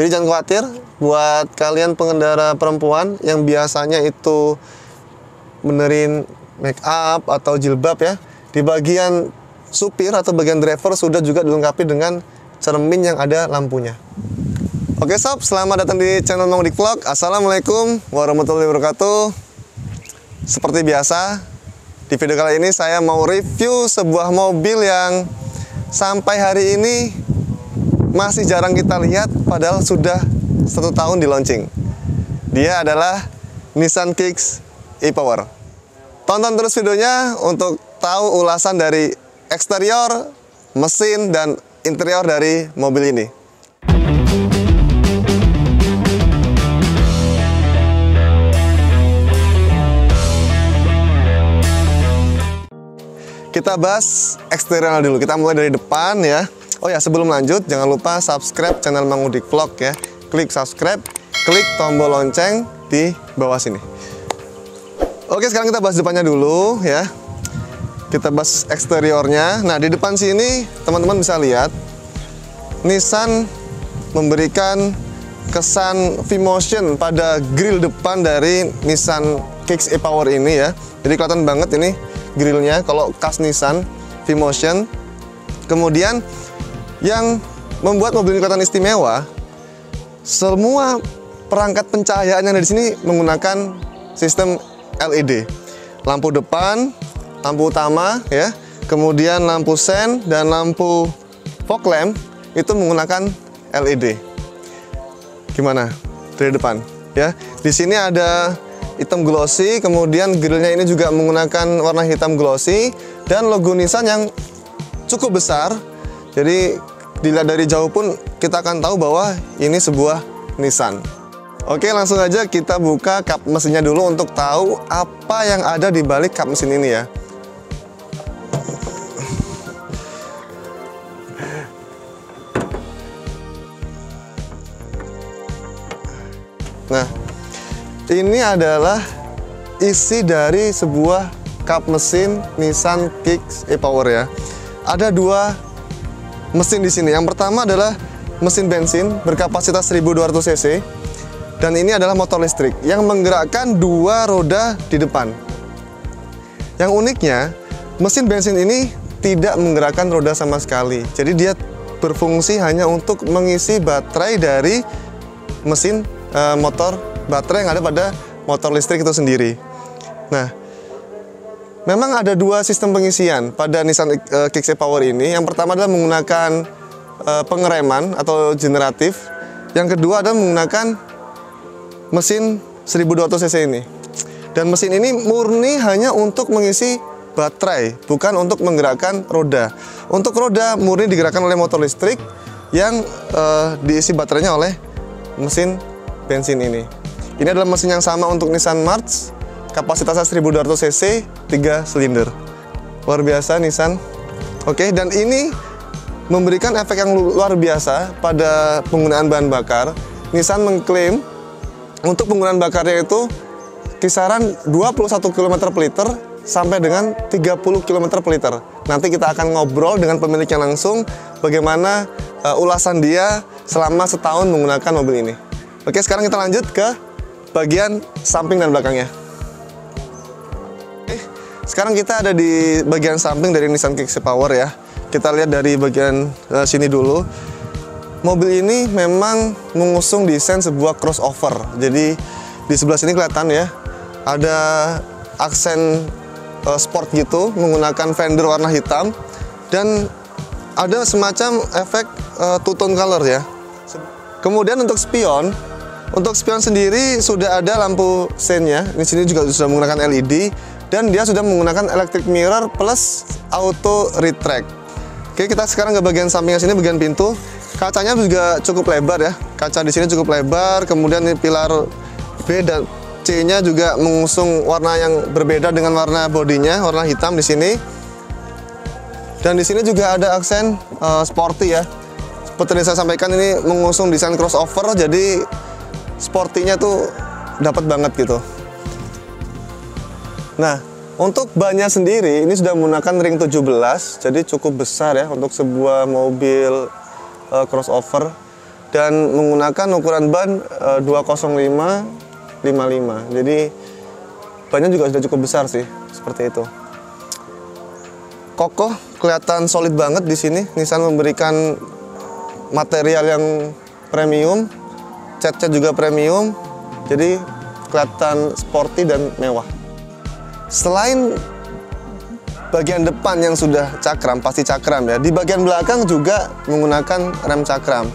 Jadi jangan khawatir buat kalian pengendara perempuan yang biasanya itu benerin make up atau jilbab ya. Di bagian supir atau bagian driver sudah juga dilengkapi dengan cermin yang ada lampunya. Oke sob, selamat datang di channel Mang Udik Vlog. Assalamualaikum warahmatullahi wabarakatuh. Seperti biasa, di video kali ini saya mau review sebuah mobil yang sampai hari ini masih jarang kita lihat, padahal sudah 1 tahun di launching. Dia adalah Nissan Kicks e-Power. Tonton terus videonya untuk tahu ulasan dari eksterior, mesin, dan interior dari mobil ini. Kita bahas eksterior dulu. Kita mulai dari depan ya. Oh ya, sebelum lanjut jangan lupa subscribe channel Mang Udik Vlog ya. Klik subscribe, klik tombol lonceng di bawah sini. Oke, sekarang kita bahas depannya dulu ya. Kita bahas eksteriornya. Nah, di depan sini teman-teman bisa lihat Nissan memberikan kesan V-Motion pada grill depan dari Nissan Kicks e-Power ini ya. Jadi kelihatan banget ini grillnya kalau khas Nissan V-Motion. Kemudian yang membuat mobil ini kelihatan istimewa, semua perangkat pencahayaan yang ada di sini menggunakan sistem LED. Lampu depan, lampu utama ya, kemudian lampu sen dan lampu fog lamp itu menggunakan LED. Gimana dari depan ya? Di sini ada hitam glossy, kemudian grillnya ini juga menggunakan warna hitam glossy dan logo Nissan yang cukup besar. Jadi dilihat dari jauh pun kita akan tahu bahwa ini sebuah Nissan. Oke, langsung aja kita buka kap mesinnya dulu untuk tahu apa yang ada di balik kap mesin ini ya. Nah, ini adalah isi dari sebuah kap mesin Nissan Kicks e-Power ya. Ada dua mesin di sini. Yang pertama adalah mesin bensin berkapasitas 1200 cc dan ini adalah motor listrik yang menggerakkan dua roda di depan. Yang uniknya, mesin bensin ini tidak menggerakkan roda sama sekali. Jadi dia berfungsi hanya untuk mengisi baterai dari mesin motor baterai yang ada pada motor listrik itu sendiri. Nah, memang ada dua sistem pengisian pada Nissan Kicks e-Power ini. Yang pertama adalah menggunakan pengereman atau generatif. Yang kedua adalah menggunakan mesin 1200 cc ini. Dan mesin ini murni hanya untuk mengisi baterai, bukan untuk menggerakkan roda. Untuk roda murni digerakkan oleh motor listrik yang diisi baterainya oleh mesin bensin ini. Ini adalah mesin yang sama untuk Nissan March. Kapasitasnya 1200 cc, 3 silinder. Luar biasa Nissan. Oke, dan ini memberikan efek yang luar biasa pada penggunaan bahan bakar. Nissan mengklaim untuk penggunaan bakarnya itu kisaran 21 km per liter sampai dengan 30 km per liter. Nanti kita akan ngobrol dengan pemiliknya langsung bagaimana ulasan dia selama setahun menggunakan mobil ini. Oke, sekarang kita lanjut ke bagian samping dan belakangnya. Sekarang kita ada di bagian samping dari Nissan Kicks e-Power ya. Kita lihat dari bagian sini dulu. Mobil ini memang mengusung desain sebuah crossover. Jadi di sebelah sini kelihatan ya, ada aksen sport gitu menggunakan fender warna hitam dan ada semacam efek two-tone color ya. Kemudian untuk spion sendiri sudah ada lampu sennya. Di sini juga sudah menggunakan LED. Dan dia sudah menggunakan electric mirror plus auto retract. Oke, kita sekarang ke bagian sampingnya sini, bagian pintu. Kacanya juga cukup lebar ya. Kaca di sini cukup lebar. Kemudian ini pilar B dan C-nya juga mengusung warna yang berbeda dengan warna bodinya, warna hitam di sini. Dan di sini juga ada aksen sporty ya. Seperti yang saya sampaikan, ini mengusung desain crossover, jadi sportinya tuh dapat banget gitu. Nah, untuk bannya sendiri ini sudah menggunakan ring 17, jadi cukup besar ya untuk sebuah mobil crossover. dan menggunakan ukuran ban 205/55. Jadi bannya juga sudah cukup besar sih, seperti itu. Kokoh, kelihatan solid banget di sini. Nissan memberikan material yang premium, catnya juga premium, jadi kelihatan sporty dan mewah. Selain bagian depan yang sudah cakram, pasti cakram ya, di bagian belakang juga menggunakan rem cakram.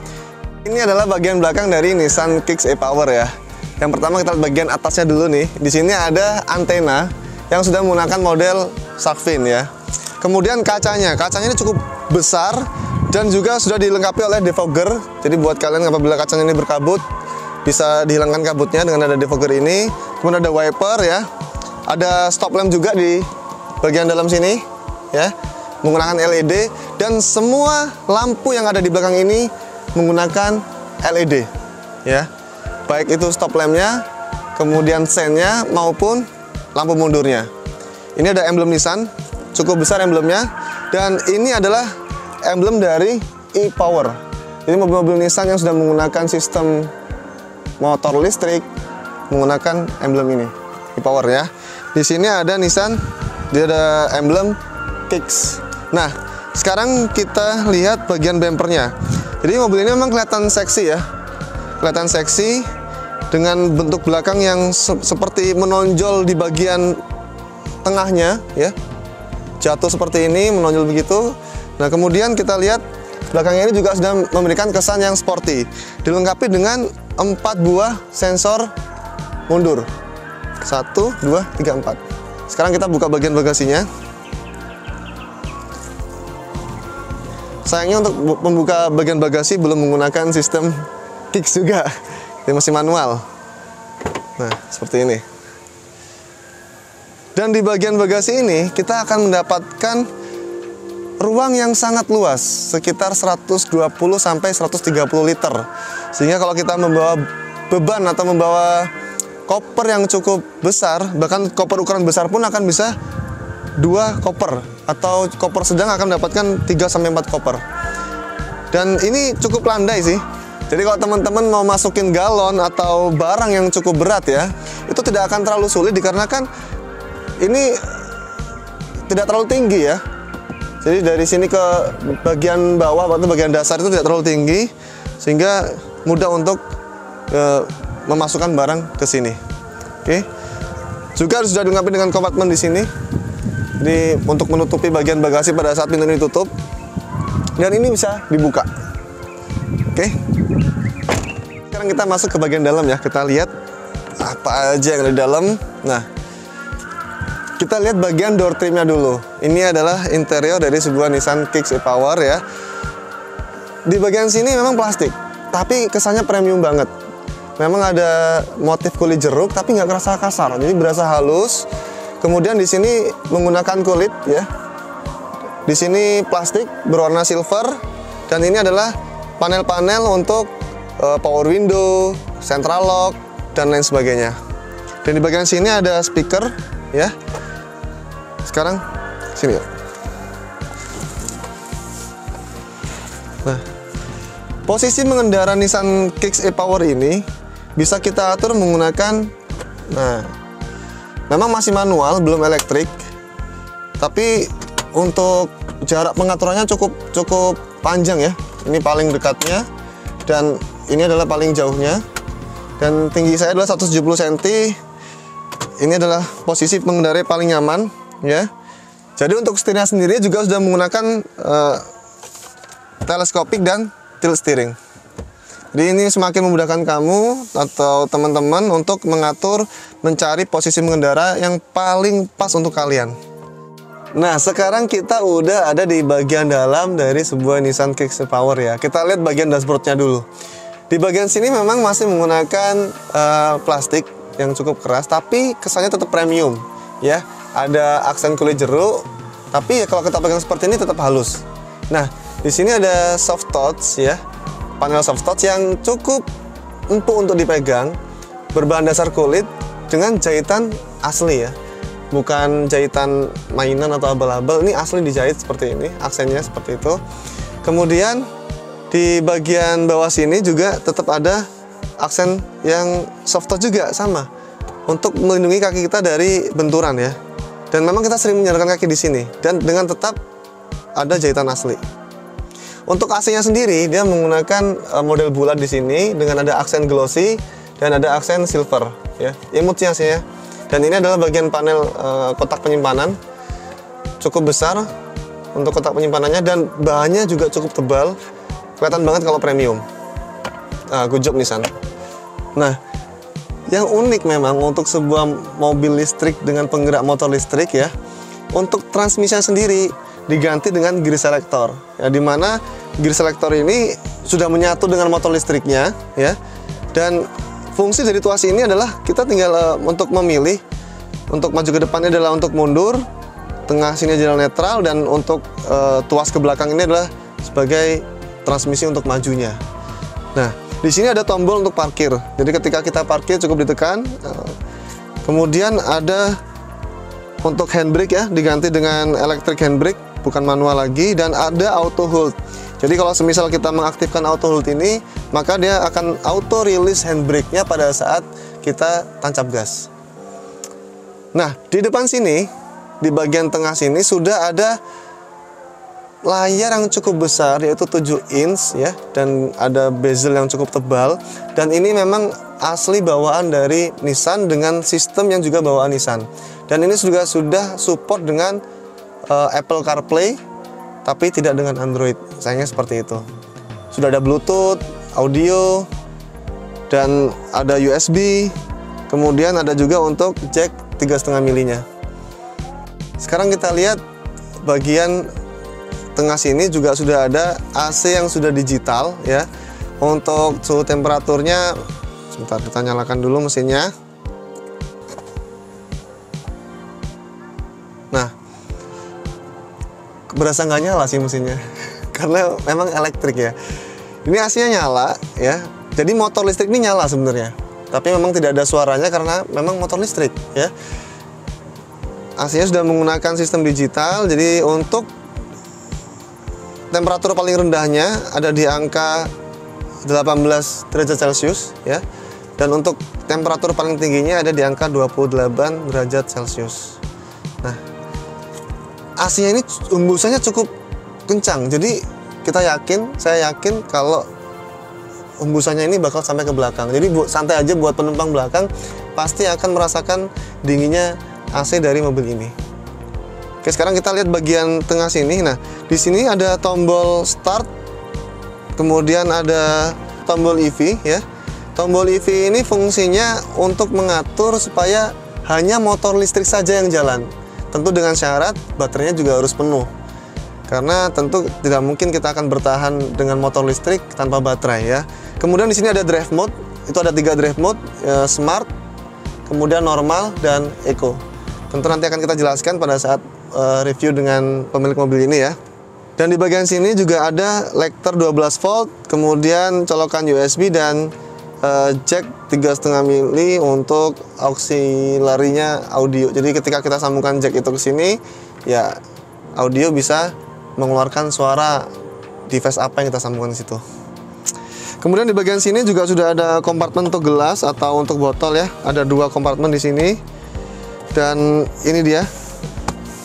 Ini adalah bagian belakang dari Nissan Kicks e-Power ya. Yang pertama kita lihat bagian atasnya dulu nih. Di sini ada antena yang sudah menggunakan model shark fin ya. Kemudian kacanya ini cukup besar dan juga sudah dilengkapi oleh defogger. Jadi buat kalian apabila kacanya ini berkabut, bisa dihilangkan kabutnya dengan ada defogger ini. Kemudian ada wiper ya. Ada stop lamp juga di bagian dalam sini ya, menggunakan LED, dan semua lampu yang ada di belakang ini menggunakan LED ya. Baik itu stop lampnya, kemudian sennya maupun lampu mundurnya. Ini ada emblem Nissan, cukup besar emblemnya, dan ini adalah emblem dari e-Power. Jadi mobil-mobil Nissan yang sudah menggunakan sistem motor listrik menggunakan emblem ini, e-Power ya. Di sini ada Nissan, dia ada emblem Kicks. Nah, sekarang kita lihat bagian bempernya. Jadi mobil ini memang kelihatan seksi ya, kelihatan seksi dengan bentuk belakang yang seperti menonjol di bagian tengahnya ya, jatuh seperti ini, menonjol begitu. Nah, kemudian kita lihat belakangnya ini juga sudah memberikan kesan yang sporty, dilengkapi dengan 4 buah sensor mundur. 1, 2, 3, 4. Sekarang kita buka bagian bagasinya. Sayangnya untuk membuka bagian bagasi belum menggunakan sistem Kicks juga. Ini masih manual. Nah, seperti ini. Dan di bagian bagasi ini kita akan mendapatkan ruang yang sangat luas, sekitar 120 sampai 130 liter. Sehingga kalau kita membawa beban atau membawa koper yang cukup besar, bahkan koper ukuran besar pun akan bisa 2 koper, atau koper sedang akan mendapatkan 3-4 koper. Dan ini cukup landai sih. Jadi kalau teman-teman mau masukin galon atau barang yang cukup berat ya, itu tidak akan terlalu sulit dikarenakan ini tidak terlalu tinggi ya. Jadi dari sini ke bagian bawah atau bagian dasar itu tidak terlalu tinggi, sehingga mudah untuk memasukkan barang ke sini. Oke. Juga sudah dilengkapi dengan kompartemen di sini. Jadi untuk menutupi bagian bagasi pada saat pintu ini ditutup. Dan ini bisa dibuka. Oke. Sekarang kita masuk ke bagian dalam ya. Kita lihat apa aja yang ada di dalam. Nah, kita lihat bagian door trimnya dulu. Ini adalah interior dari sebuah Nissan Kicks e-Power ya. Di bagian sini memang plastik, tapi kesannya premium banget. Memang ada motif kulit jeruk, tapi nggak kerasa kasar, jadi berasa halus. Kemudian di sini menggunakan kulit ya. Di sini plastik berwarna silver, dan ini adalah panel-panel untuk power window, central lock, dan lain sebagainya. Dan di bagian sini ada speaker ya. Sekarang sini ya. Nah, posisi mengendara Nissan Kicks e-Power ini bisa kita atur menggunakan, nah, memang masih manual, belum elektrik, tapi untuk jarak pengaturannya cukup panjang ya. Ini paling dekatnya, dan ini adalah paling jauhnya. Dan tinggi saya adalah 170 cm. Ini adalah posisi pengendara paling nyaman ya. Jadi untuk setirnya sendiri juga sudah menggunakan teleskopik dan tilt steering. Jadi ini semakin memudahkan kamu atau teman-teman untuk mengatur, mencari posisi mengendara yang paling pas untuk kalian. Nah, sekarang kita udah ada di bagian dalam dari sebuah Nissan Kicks e-Power ya. Kita lihat bagian dashboardnya dulu. Di bagian sini memang masih menggunakan plastik yang cukup keras, tapi kesannya tetap premium ya. Ada aksen kulit jeruk, tapi ya kalau kita pegang seperti ini tetap halus. Nah, di sini ada soft touch ya, panel soft touch yang cukup empuk untuk dipegang, berbahan dasar kulit dengan jahitan asli ya, bukan jahitan mainan atau abal-abal. Ini asli dijahit seperti ini, aksennya seperti itu. Kemudian Di bagian bawah sini juga tetap ada aksen yang soft touch juga, sama, untuk melindungi kaki kita dari benturan ya. Dan memang kita sering menyandarkan kaki di sini dan dengan tetap ada jahitan asli. Untuk AC-nya sendiri dia menggunakan model bulat di sini dengan ada aksen glossy dan ada aksen silver ya. Imut sih AC-nya. Dan ini adalah bagian panel kotak penyimpanan, cukup besar untuk kotak penyimpanannya dan bahannya juga cukup tebal. Kelihatan banget kalau premium. Good job Nissan. Nah, yang unik memang untuk sebuah mobil listrik dengan penggerak motor listrik ya, untuk transmisinya sendiri diganti dengan gear selector. Ya, dimana gear selector ini sudah menyatu dengan motor listriknya ya. Dan fungsi dari tuas ini adalah kita tinggal untuk memilih, untuk maju ke depannya adalah untuk mundur, tengah sini jalan netral, dan untuk tuas ke belakang ini adalah sebagai transmisi untuk majunya. Nah, di sini ada tombol untuk parkir. Jadi ketika kita parkir cukup ditekan. Kemudian ada untuk handbrake ya, diganti dengan electric handbrake, bukan manual lagi, dan ada auto hold. Jadi kalau semisal kita mengaktifkan auto hold ini, maka dia akan auto release handbrake-nya pada saat kita tancap gas. Nah, di depan sini, di bagian tengah sini sudah ada layar yang cukup besar, yaitu 7 inch ya, dan ada bezel yang cukup tebal. Dan ini memang asli bawaan dari Nissan dengan sistem yang juga bawaan Nissan. Dan ini juga sudah support dengan Apple CarPlay, tapi tidak dengan Android. Sayangnya seperti itu. Sudah ada Bluetooth, audio, dan ada USB. Kemudian ada juga untuk jack 3,5 milinya. Sekarang kita lihat bagian tengah sini juga sudah ada AC yang sudah digital ya. Untuk suhu temperaturnya, sebentar kita nyalakan dulu mesinnya. Nah, berasa nggak nyala sih mesinnya karena memang elektrik ya. Ini AC-nya nyala ya. Jadi motor listrik ini nyala sebenarnya, tapi memang tidak ada suaranya karena memang motor listrik ya. AC-nya sudah menggunakan sistem digital. Jadi untuk temperatur paling rendahnya ada di angka 18 derajat Celcius ya. Dan untuk temperatur paling tingginya ada di angka 28 derajat Celcius. Nah, AC-nya ini hembusannya cukup kencang. Jadi saya yakin kalau hembusannya ini bakal sampai ke belakang. Jadi santai aja buat penumpang belakang, pasti akan merasakan dinginnya AC dari mobil ini. Oke, sekarang kita lihat bagian tengah sini. Nah, di sini ada tombol start, kemudian ada tombol EV ya. Tombol EV ini fungsinya untuk mengatur supaya hanya motor listrik saja yang jalan. Tentu dengan syarat baterainya juga harus penuh. Karena tentu tidak mungkin kita akan bertahan dengan motor listrik tanpa baterai ya. Kemudian di sini ada drive mode. Itu ada 3 drive mode, smart, kemudian normal, dan eco. Tentu nanti akan kita jelaskan pada saat review dengan pemilik mobil ini ya. Dan di bagian sini juga ada lector 12 volt, kemudian colokan USB dan jack 3,5 mili untuk auxiliary-nya audio. Jadi ketika kita sambungkan jack itu ke sini, ya audio bisa mengeluarkan suara device apa yang kita sambungkan di situ. Kemudian di bagian sini juga sudah ada kompartemen untuk gelas atau untuk botol ya. Ada 2 kompartemen di sini. Dan ini dia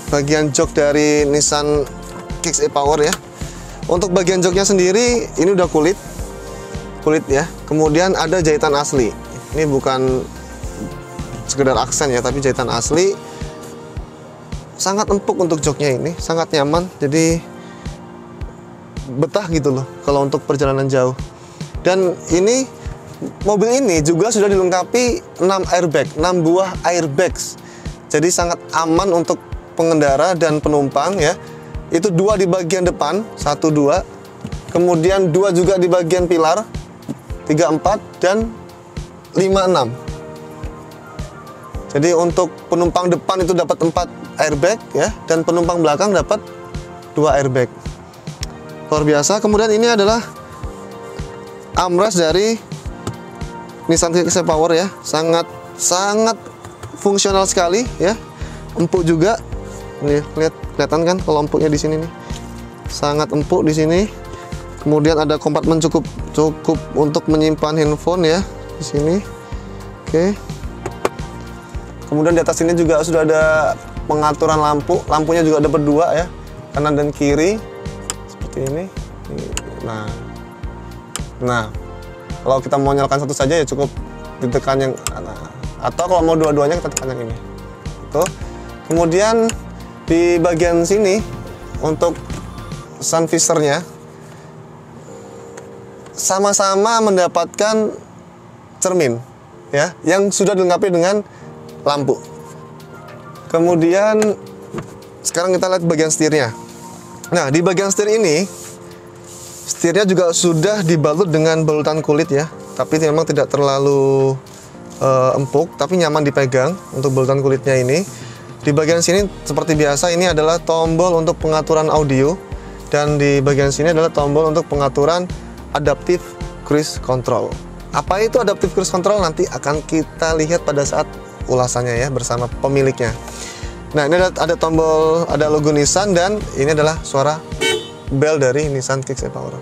bagian jok dari Nissan Kicks e-Power ya. Untuk bagian joknya sendiri ini udah kulit ya. Kemudian ada jahitan asli. Ini bukan sekedar aksen ya, tapi jahitan asli. Sangat empuk untuk joknya ini, sangat nyaman. Jadi betah gitu loh kalau untuk perjalanan jauh. Dan ini mobil ini juga sudah dilengkapi 6 airbag, 6 buah airbags. Jadi sangat aman untuk pengendara dan penumpang ya. Itu 2 di bagian depan, 1, 2. Kemudian 2 juga di bagian pilar, 3, 4, dan 5, 6. Jadi untuk penumpang depan itu dapat 4 airbag ya, dan penumpang belakang dapat 2 airbag. Luar biasa. Kemudian ini adalah armrest dari Nissan Kicks e-Power ya. Sangat fungsional sekali ya. Empuk juga. Nih, kelihatan kan kalau empuknya di sini nih. Sangat empuk di sini. Kemudian ada kompartemen cukup untuk menyimpan handphone ya di sini. Oke. Kemudian di atas ini juga sudah ada pengaturan lampu. Lampunya juga ada berdua ya, kanan dan kiri seperti ini. Nah, kalau kita mau nyalakan satu saja ya cukup ditekan yang atau kalau mau dua-duanya kita tekan yang ini. Tuh. Kemudian di bagian sini untuk sun visor-nya sama-sama mendapatkan cermin ya, yang sudah dilengkapi dengan lampu. Kemudian sekarang kita lihat bagian setirnya. Nah, di bagian setir ini, setirnya juga sudah dibalut dengan balutan kulit ya, tapi memang tidak terlalu empuk, tapi nyaman dipegang untuk balutan kulitnya ini. Di bagian sini seperti biasa, ini adalah tombol untuk pengaturan audio, dan di bagian sini adalah tombol untuk pengaturan adaptive cruise control. Apa itu adaptive cruise control? Nanti akan kita lihat pada saat ulasannya ya bersama pemiliknya. Nah, ini ada tombol, ada logo Nissan, dan ini adalah suara bel dari Nissan Kicks e-Power.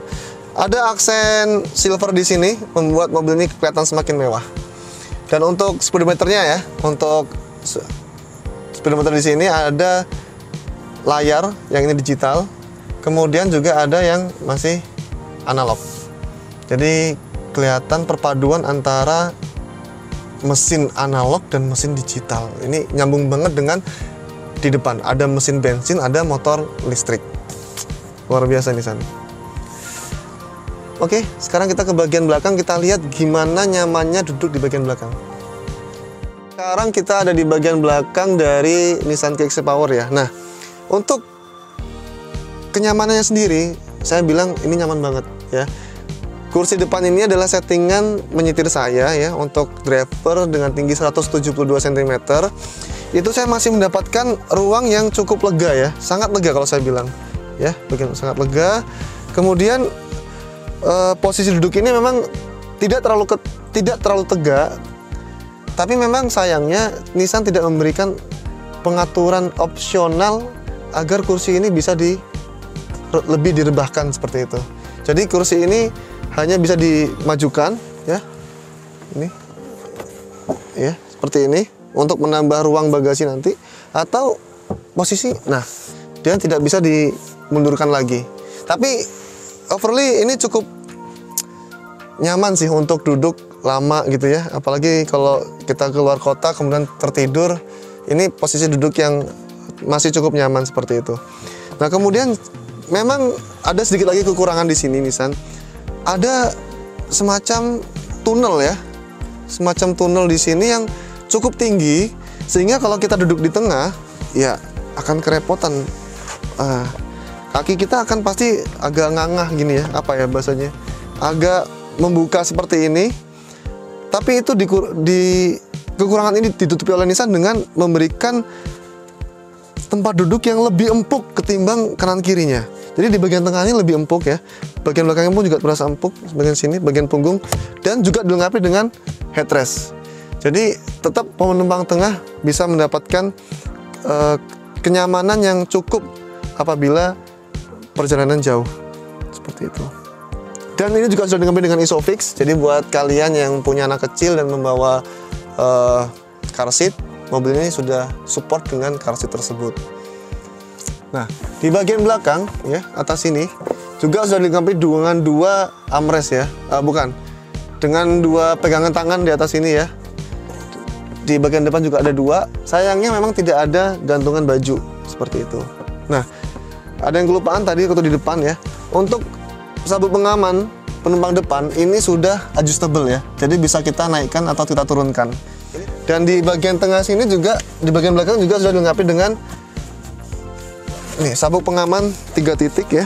Ada aksen silver di sini membuat mobil ini kelihatan semakin mewah. Dan untuk speedometernya ya, untuk speedometer di sini ada layar yang ini digital, kemudian juga ada yang masih analog. Jadi kelihatan perpaduan antara mesin analog dan mesin digital. Ini nyambung banget dengan di depan ada mesin bensin, ada motor listrik. Luar biasa Nissan. Oke, sekarang kita ke bagian belakang, kita lihat gimana nyamannya duduk di bagian belakang. Sekarang kita ada di bagian belakang dari Nissan Kicks e-Power ya. Nah, untuk kenyamanannya sendiri, saya bilang ini nyaman banget ya. Kursi depan ini adalah settingan menyetir saya ya, untuk driver dengan tinggi 172 cm. Itu saya masih mendapatkan ruang yang cukup lega ya, sangat lega kalau saya bilang ya, bagian sangat lega. Kemudian posisi duduk ini memang tidak terlalu tegak, tapi memang sayangnya Nissan tidak memberikan pengaturan opsional agar kursi ini bisa lebih direbahkan seperti itu. Jadi kursi ini hanya bisa dimajukan ya, ini ya seperti ini untuk menambah ruang bagasi nanti, atau posisi nah dia tidak bisa dimundurkan lagi. Tapi overly ini cukup nyaman sih untuk duduk lama gitu ya, apalagi kalau kita keluar kota kemudian tertidur, ini posisi duduk yang masih cukup nyaman seperti itu. Nah, kemudian memang ada sedikit lagi kekurangan di sini Nissan. Ada semacam tunnel ya, semacam tunnel di sini yang cukup tinggi, sehingga kalau kita duduk di tengah ya akan kerepotan. Kaki kita akan pasti agak ngangah gini ya, apa ya bahasanya, agak membuka seperti ini. Tapi itu kekurangan ini ditutupi oleh Nissan dengan memberikan tempat duduk yang lebih empuk ketimbang kanan kirinya. Jadi di bagian tengah ini lebih empuk ya. Bagian belakangnya pun juga terasa empuk, bagian sini, bagian punggung, dan juga dilengkapi dengan headrest. Jadi tetap penumpang tengah bisa mendapatkan kenyamanan yang cukup apabila perjalanan jauh seperti itu. Dan ini juga sudah dilengkapi dengan ISOFIX. Jadi buat kalian yang punya anak kecil dan membawa car seat, mobil ini sudah support dengan car seat tersebut. Nah, di bagian belakang ya, atas ini juga sudah dilengkapi dengan dua armrest ya, dengan dua pegangan tangan di atas ini ya. Di bagian depan juga ada dua. Sayangnya memang tidak ada gantungan baju seperti itu. Nah, ada yang kelupaan tadi waktu di depan ya. Untuk sabuk pengaman penumpang depan ini sudah adjustable ya, jadi bisa kita naikkan atau kita turunkan. Dan di bagian tengah sini juga, di bagian belakang juga sudah dilengkapi dengan nih sabuk pengaman 3 titik ya,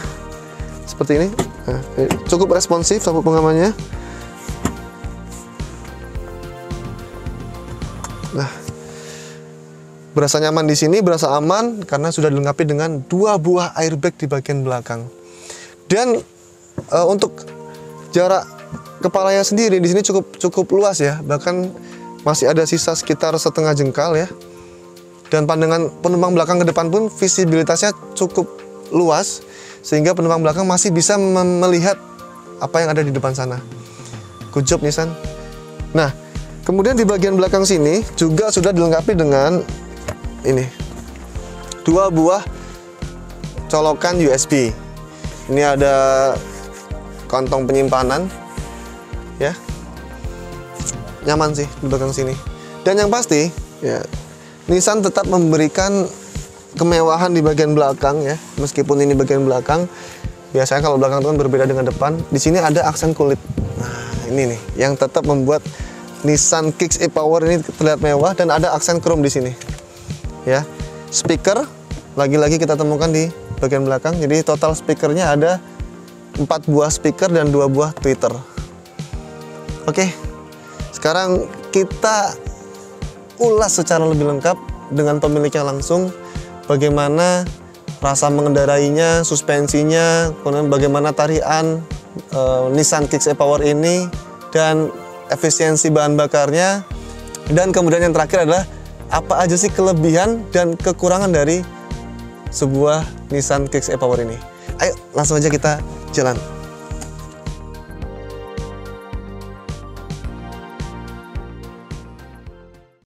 seperti ini. Nah, cukup responsif sabuk pengamannya. Nah, berasa nyaman di sini, berasa aman karena sudah dilengkapi dengan 2 buah airbag di bagian belakang. Dan untuk jarak kepalanya sendiri di sini cukup luas ya, bahkan masih ada sisa sekitar setengah jengkal ya. Dan pandangan penumpang belakang ke depan pun visibilitasnya cukup luas, sehingga penumpang belakang masih bisa melihat apa yang ada di depan sana. Good job Nissan. Nah, kemudian di bagian belakang sini juga sudah dilengkapi dengan ini, 2 buah colokan USB. Ini ada kantong penyimpanan, ya, nyaman sih di belakang sini. Dan yang pasti, ya, Nissan tetap memberikan kemewahan di bagian belakang ya, meskipun ini bagian belakang. Biasanya kalau belakang itu kan berbeda dengan depan. Di sini ada aksen kulit. Nah, ini nih yang tetap membuat Nissan Kicks e-Power ini terlihat mewah, dan ada aksen chrome di sini. Ya, speaker lagi-lagi kita temukan di bagian belakang. Jadi total speakernya ada 4 buah speaker dan 2 buah tweeter. Oke, sekarang kita ulas secara lebih lengkap dengan pemiliknya langsung, bagaimana rasa mengendarainya, suspensinya, kemudian bagaimana tarian Nissan Kicks e-Power ini, dan efisiensi bahan bakarnya, dan kemudian yang terakhir adalah apa aja sih kelebihan dan kekurangan dari sebuah Nissan Kicks e-Power ini. Ayo langsung aja kita jalan.